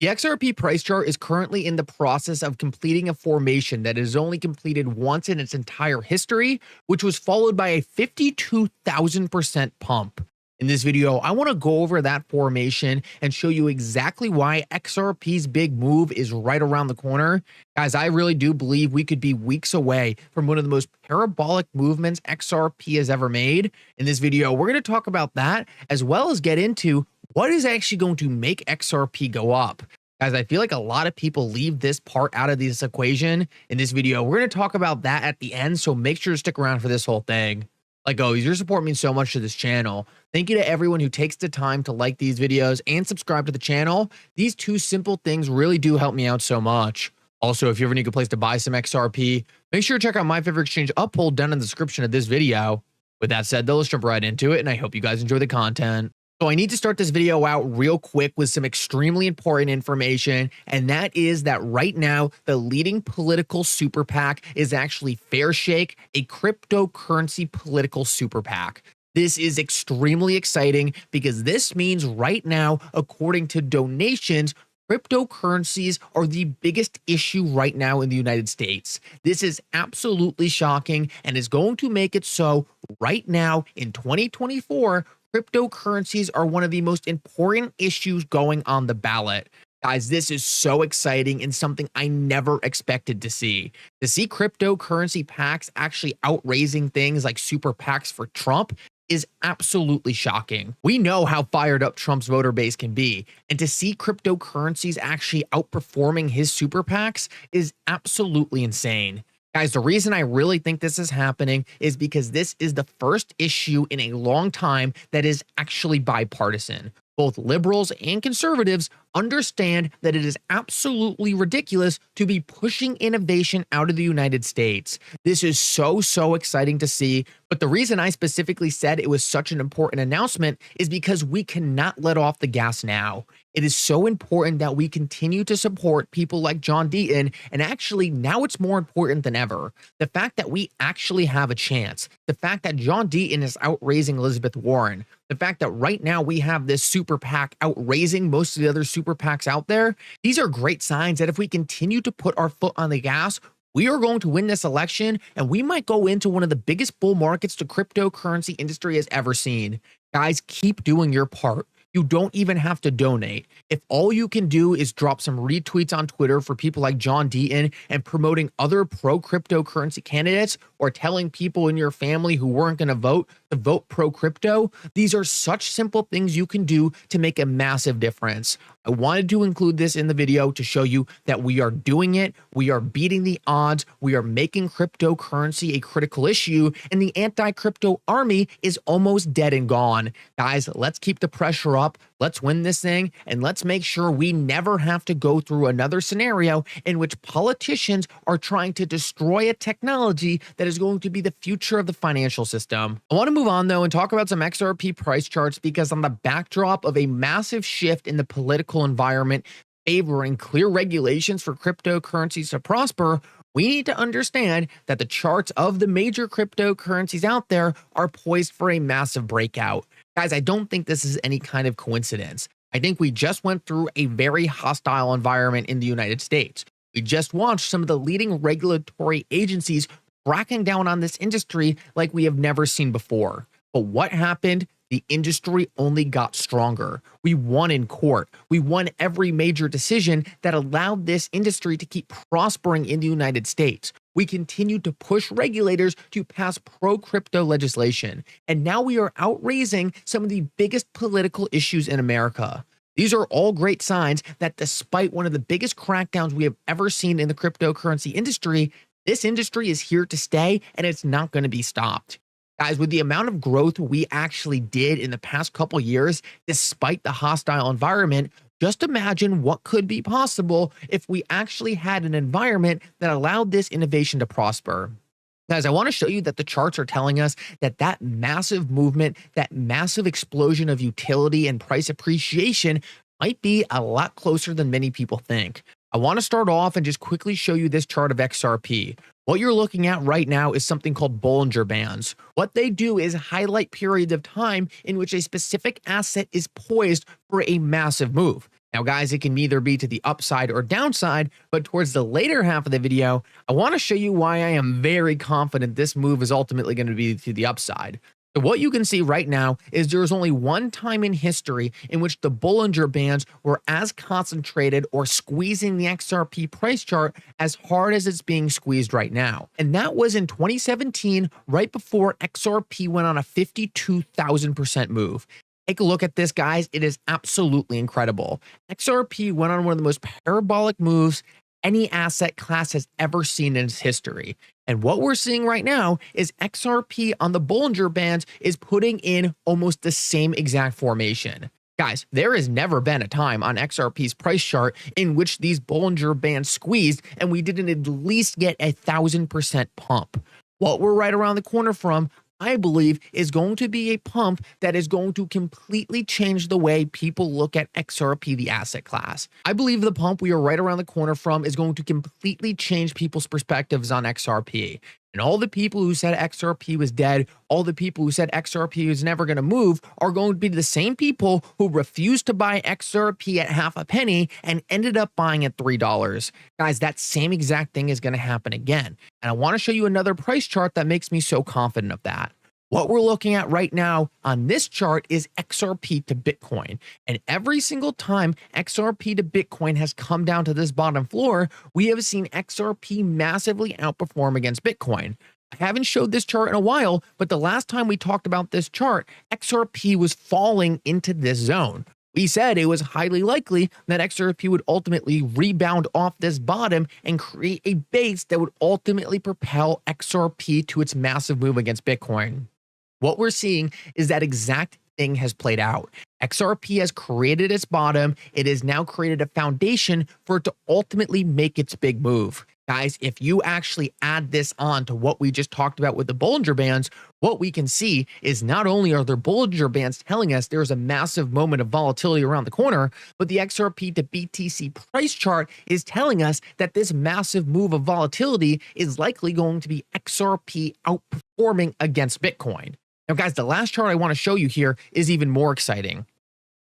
The XRP price chart is currently in the process of completing a formation that is only completed once in its entire history, which was followed by a 52,000% pump. In this video, I want to go over that formation and show you exactly why XRP's big move is right around the corner. Guys, I really do believe we could be weeks away from one of the most parabolic movements XRP has ever made. In this video, we're going to talk about that as well as get into what is actually going to make XRP go up. Guys, I feel like a lot of people leave this part out of this equation. In this video, we're going to talk about that at the end, so make sure to stick around for this whole thing. Like always, your support means so much to this channel. Thank you to everyone who takes the time to like these videos and subscribe to the channel. These two simple things really do help me out so much. Also, if you ever need a place to buy some XRP, make sure to check out my favorite exchange, Uphold, down in the description of this video. With that said, though, let's jump right into it, and I hope you guys enjoy the content. So I need to start this video out real quick with some extremely important information, and that is that right now, the leading political super PAC is actually Fairshake, a cryptocurrency political super PAC. This is extremely exciting because this means right now, according to donations, cryptocurrencies are the biggest issue right now in the United States. This is absolutely shocking and is going to make it so right now in 2024, cryptocurrencies are one of the most important issues going on the ballot. Guys, this is so exciting and something I never expected to see. To see cryptocurrency PACs actually outraising things like super PACs for Trump is absolutely shocking. We know how fired up Trump's voter base can be, and to see cryptocurrencies actually outperforming his super PACs is absolutely insane. Guys, the reason I really think this is happening is because this is the first issue in a long time that is actually bipartisan. Both liberals and conservatives understand that it is absolutely ridiculous to be pushing innovation out of the United States. This is so exciting to see, but the reason I specifically said it was such an important announcement is because we cannot let off the gas now. It is so important that we continue to support people like John Deaton, and actually now it's more important than ever. The fact that we actually have a chance, the fact that John Deaton is outraising Elizabeth Warren, the fact that right now we have this super PAC outraising most of the other super PACs out there, these are great signs that if we continue to put our foot on the gas, we are going to win this election, and we might go into one of the biggest bull markets the cryptocurrency industry has ever seen. Guys, keep doing your part. You don't even have to donate. If all you can do is drop some retweets on Twitter for people like John Deaton and promoting other pro-cryptocurrency candidates, or telling people in your family who weren't going to vote pro-crypto, these are such simple things you can do to make a massive difference. I wanted to include this in the video to show you that we are doing it, we are beating the odds, we are making cryptocurrency a critical issue, and the anti-crypto army is almost dead and gone. Guys, let's keep the pressure up, let's win this thing, and let's make sure we never have to go through another scenario in which politicians are trying to destroy a technology that is going to be the future of the financial system. I want to move on though and talk about some XRP price charts, because on the backdrop of a massive shift in the political environment favoring clear regulations for cryptocurrencies to prosper, we need to understand that the charts of the major cryptocurrencies out there are poised for a massive breakout. Guys, I don't think this is any kind of coincidence. I think we just went through a very hostile environment in the United States. We just watched some of the leading regulatory agencies cracking down on this industry like we have never seen before. But what happened? The industry only got stronger. We won in court. We won every major decision that allowed this industry to keep prospering in the United States. We continued to push regulators to pass pro-crypto legislation. And now we are outraising some of the biggest political issues in America. These are all great signs that despite one of the biggest crackdowns we have ever seen in the cryptocurrency industry, this industry is here to stay and it's not going to be stopped. Guys, with the amount of growth we actually did in the past couple years, despite the hostile environment, just imagine what could be possible if we actually had an environment that allowed this innovation to prosper. Guys, I want to show you that the charts are telling us that that massive movement, that massive explosion of utility and price appreciation might be a lot closer than many people think. I want to start off and just quickly show you this chart of XRP. What you're looking at right now is something called Bollinger Bands. What they do is highlight periods of time in which a specific asset is poised for a massive move. Now, guys, it can either be to the upside or downside, but towards the later half of the video, I want to show you why I am very confident this move is ultimately going to be to the upside. So what you can see right now is there is only one time in history in which the Bollinger Bands were as concentrated or squeezing the XRP price chart as hard as it's being squeezed right now. And that was in 2017, right before XRP went on a 52,000% move. Take a look at this, guys. It is absolutely incredible. XRP went on one of the most parabolic moves any asset class has ever seen in its history. And what we're seeing right now is XRP on the Bollinger Bands is putting in almost the same exact formation. Guys, there has never been a time on XRP's price chart in which these Bollinger Bands squeezed and we didn't at least get 1,000% pump. What we're right around the corner from, I believe, is going to be a pump that is going to completely change the way people look at XRP, the asset class. I believe the pump we are right around the corner from is going to completely change people's perspectives on XRP. And all the people who said XRP was dead, all the people who said XRP was never going to move are going to be the same people who refused to buy XRP at half a penny and ended up buying at $3. Guys, that same exact thing is going to happen again. And I want to show you another price chart that makes me so confident of that. What we're looking at right now on this chart is XRP to Bitcoin. And every single time XRP to Bitcoin has come down to this bottom floor, we have seen XRP massively outperform against Bitcoin. I haven't showed this chart in a while, but the last time we talked about this chart, XRP was falling into this zone. We said it was highly likely that XRP would ultimately rebound off this bottom and create a base that would ultimately propel XRP to its massive move against Bitcoin. What we're seeing is that exact thing has played out. XRP has created its bottom. It has now created a foundation for it to ultimately make its big move. Guys, if you actually add this on to what we just talked about with the Bollinger Bands, what we can see is not only are there Bollinger Bands telling us there's a massive moment of volatility around the corner, but the XRP to BTC price chart is telling us that this massive move of volatility is likely going to be XRP outperforming against Bitcoin. Now, guys, the last chart I want to show you here is even more exciting.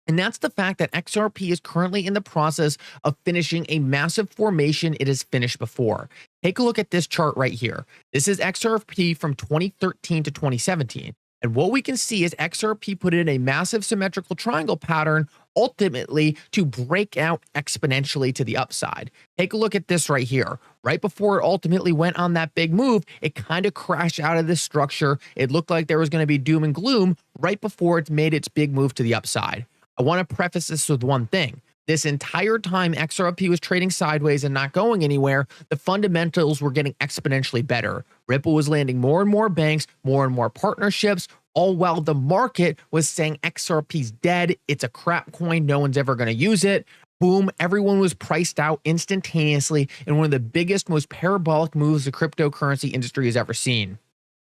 And that's the fact that XRP is currently in the process of finishing a massive formation it has finished before. Take a look at this chart right here. This is XRP from 2013 to 2017. And what we can see is XRP put in a massive symmetrical triangle pattern ultimately to break out exponentially to the upside. Take a look at this right here. Right before it ultimately went on that big move, it kind of crashed out of this structure. It looked like there was going to be doom and gloom right before it made its big move to the upside. I want to preface this with one thing. This entire time XRP was trading sideways and not going anywhere, the fundamentals were getting exponentially better. Ripple was landing more and more banks, more and more partnerships, all while the market was saying XRP's dead, it's a crap coin, no one's ever going to use it. Boom, everyone was priced out instantaneously in one of the biggest, most parabolic moves the cryptocurrency industry has ever seen.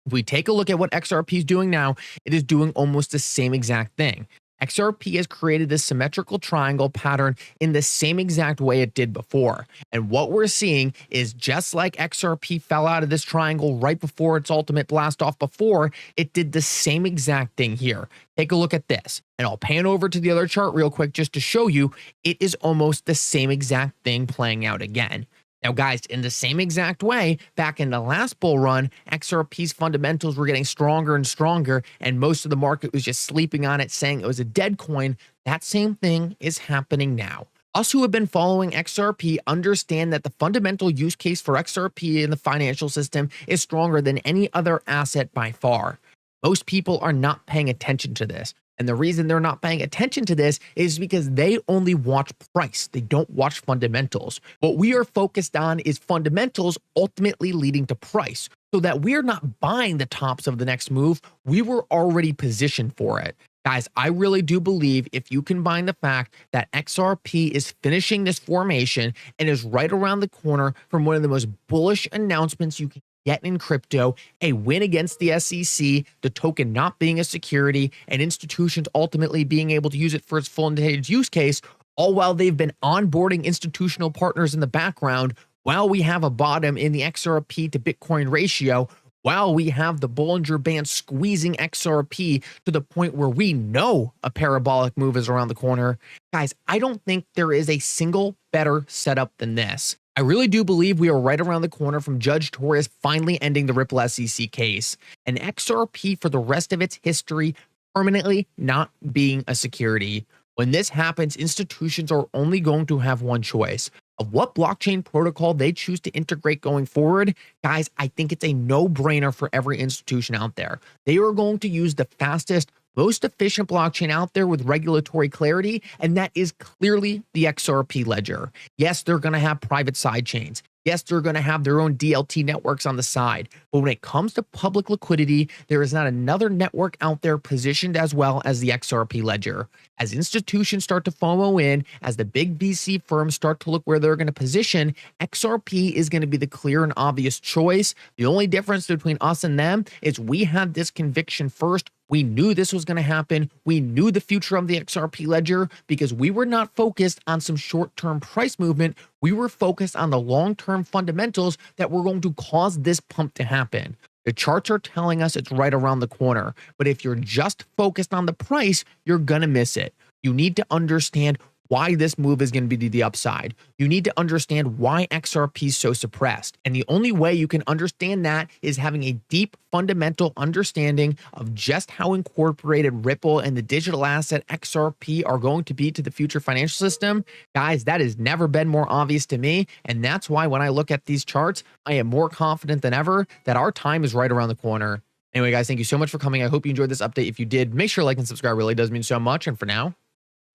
If we take a look at what XRP is doing now, it is doing almost the same exact thing. XRP has created this symmetrical triangle pattern in the same exact way it did before. And what we're seeing is just like XRP fell out of this triangle right before its ultimate blast off before, it did the same exact thing here. Take a look at this. And I'll pan over to the other chart real quick just to show you it is almost the same exact thing playing out again. Now, guys, in the same exact way, back in the last bull run, XRP's fundamentals were getting stronger and stronger, and most of the market was just sleeping on it, saying it was a dead coin. That same thing is happening now. Us who have been following XRP understand that the fundamental use case for XRP in the financial system is stronger than any other asset by far. Most people are not paying attention to this. And the reason they're not paying attention to this is because they only watch price. They don't watch fundamentals. What we are focused on is fundamentals ultimately leading to price, so that we're not buying the tops of the next move. We were already positioned for it. Guys, I really do believe if you combine the fact that XRP is finishing this formation and is right around the corner from one of the most bullish announcements you can get in crypto, a win against the SEC, the token not being a security, and institutions ultimately being able to use it for its full intended use case, all while they've been onboarding institutional partners in the background, while we have a bottom in the XRP to Bitcoin ratio, while we have the Bollinger Band squeezing XRP to the point where we know a parabolic move is around the corner, guys, I don't think there is a single better setup than this. I really do believe we are right around the corner from Judge Torres finally ending the Ripple SEC case, and XRP for the rest of its history permanently not being a security. When this happens, institutions are only going to have one choice of what blockchain protocol they choose to integrate going forward. Guys, I think it's a no-brainer for every institution out there. They are going to use the fastest, most efficient blockchain out there with regulatory clarity, and that is clearly the XRP ledger. Yes, they're going to have private sidechains. Yes, they're going to have their own DLT networks on the side. But when it comes to public liquidity, there is not another network out there positioned as well as the XRP ledger. As institutions start to FOMO in, as the big VC firms start to look where they're going to position, XRP is going to be the clear and obvious choice. The only difference between us and them is we had this conviction first. We knew this was going to happen. We knew the future of the XRP ledger because we were not focused on some short-term price movement. We were focused on the long-term fundamentals that were going to cause this pump to happen. The charts are telling us it's right around the corner, but if you're just focused on the price, you're going to miss it. You need to understand why this move is going to be to the upside. You need to understand why XRP is so suppressed. And the only way you can understand that is having a deep fundamental understanding of just how incorporated Ripple and the digital asset XRP are going to be to the future financial system. Guys, that has never been more obvious to me. And that's why when I look at these charts, I am more confident than ever that our time is right around the corner. Anyway, guys, thank you so much for coming. I hope you enjoyed this update. If you did, make sure to like and subscribe. It really does mean so much. And for now,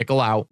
Mickle out.